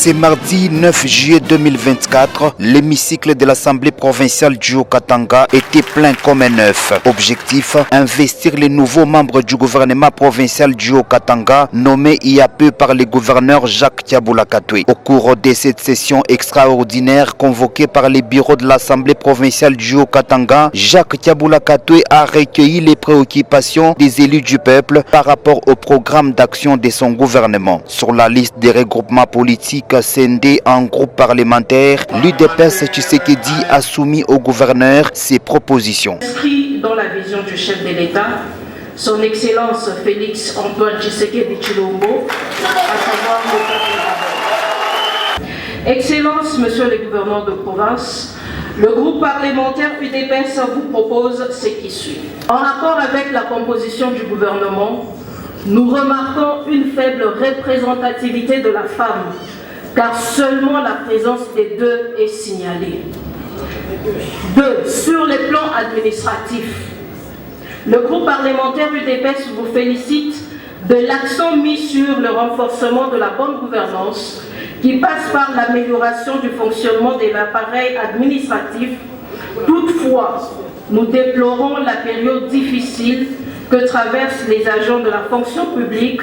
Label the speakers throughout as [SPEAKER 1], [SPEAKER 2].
[SPEAKER 1] Ce mardi 9 juillet 2024, l'hémicycle de l'Assemblée provinciale du Haut-Katanga était plein comme un œuf. Objectif, investir les nouveaux membres du gouvernement provincial du Haut-Katanga, nommés il y a peu par le gouverneur Jacques Tiaboula Katoué. Au cours de cette session extraordinaire convoquée par les bureaux de l'Assemblée provinciale du Haut-Katanga, Jacques Tiaboula Katoué a recueilli les préoccupations des élus du peuple par rapport au programme d'action de son gouvernement. Sur la liste des regroupements politiques scindés en groupes parlementaires, l'UDPS Tshisekedi a soumis au gouverneur ses propositions.
[SPEAKER 2] Inscrit dans la vision du chef de l'État, son Excellence Félix Antoine Tshisekedi Tshilombo, à savoir le peuple d'abord. Excellence, Monsieur le gouverneur de province, le groupe parlementaire UDPS vous propose ce qui suit. En rapport avec la composition du gouvernement, nous remarquons une faible représentativité de la femme, car seulement la présence des deux est signalée. 2. Sur le plan administratif, le groupe parlementaire UDPS vous félicite de l'accent mis sur le renforcement de la bonne gouvernance qui passe par l'amélioration du fonctionnement de l'appareil administratif. Toutefois, nous déplorons la période difficile que traversent les agents de la fonction publique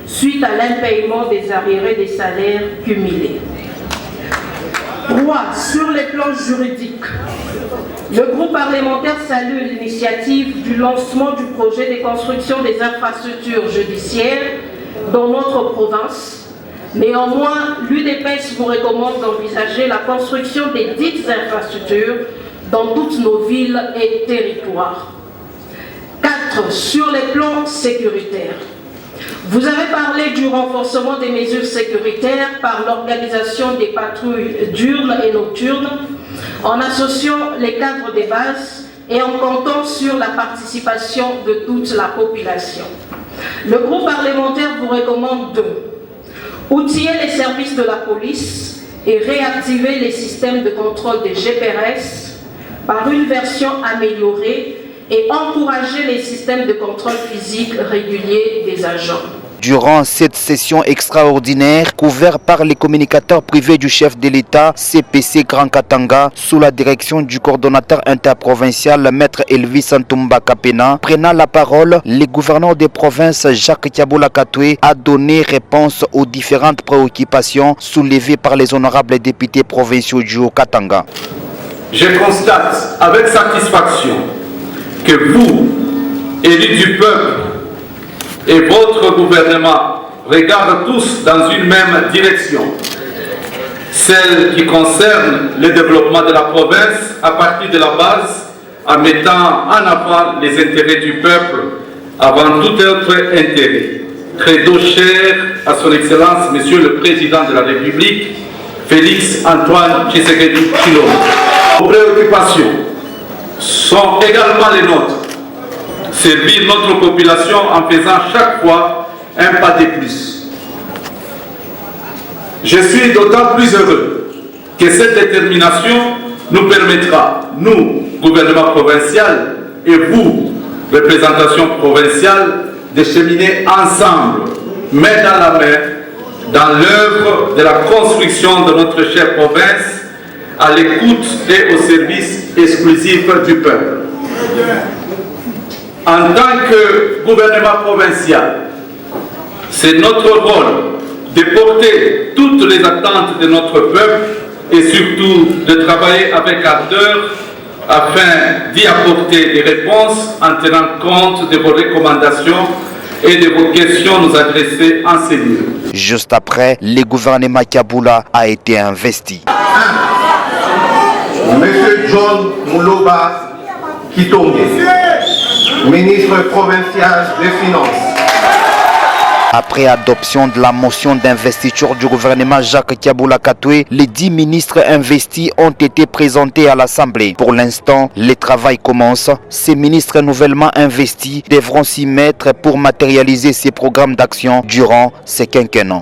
[SPEAKER 2] suite à l'impaiement des arriérés des salaires cumulés. 3. Sur les plans juridiques, le groupe parlementaire salue l'initiative du lancement du projet de construction des infrastructures judiciaires dans notre province. Néanmoins, l'UDPS vous recommande d'envisager la construction des dites infrastructures dans toutes nos villes et territoires. 4. Sur les plans sécuritaires, vous avez parlé du renforcement des mesures sécuritaires par l'organisation des patrouilles diurnes et nocturnes en associant les cadres des bases et en comptant sur la participation de toute la population. Le groupe parlementaire vous recommande de outiller les services de la police et réactiver les systèmes de contrôle des GPRS par une version améliorée et encourager les systèmes de contrôle physique réguliers des agents.
[SPEAKER 1] Durant cette session extraordinaire, couverte par les communicateurs privés du chef de l'État, CPC Grand Katanga, sous la direction du coordonnateur interprovincial Maître Elvis Ntumba Kapena, prenant la parole, le gouverneur des provinces Jacques Tiaboula Katoué a donné réponse aux différentes préoccupations soulevées par les honorables députés provinciaux du Haut-Katanga.
[SPEAKER 3] Je constate avec satisfaction que vous, élus du peuple, et votre gouvernement regardent tous dans une même direction, celle qui concerne le développement de la province à partir de la base, en mettant en avant les intérêts du peuple avant tout autre intérêt. Credo cher à son Excellence, Monsieur le Président de la République, Félix Antoine Tshisekedi Tshilombo. Vos préoccupations sont également les nôtres. Servir notre population en faisant chaque fois un pas de plus. Je suis d'autant plus heureux que cette détermination nous permettra, nous, gouvernement provincial, et vous, représentation provinciale, de cheminer ensemble, main dans la main, dans l'œuvre de la construction de notre chère province, à l'écoute et au service exclusif du peuple. En tant que gouvernement provincial, c'est notre rôle de porter toutes les attentes de notre peuple et surtout de travailler avec ardeur afin d'y apporter des réponses en tenant compte de vos recommandations et de vos questions nous adresser en ces lieux.
[SPEAKER 1] Juste après, le gouvernement Tiaboula a été investi.
[SPEAKER 4] Monsieur John Mouloba Kitonge, ministre provincial des Finances.
[SPEAKER 1] Après adoption de la motion d'investiture du gouvernement Jacques Tiaboula Katoué, les 10 ministres investis ont été présentés à l'Assemblée. Pour l'instant, le travail commence. Ces ministres nouvellement investis devront s'y mettre pour matérialiser ces programmes d'action durant ces quinquennats.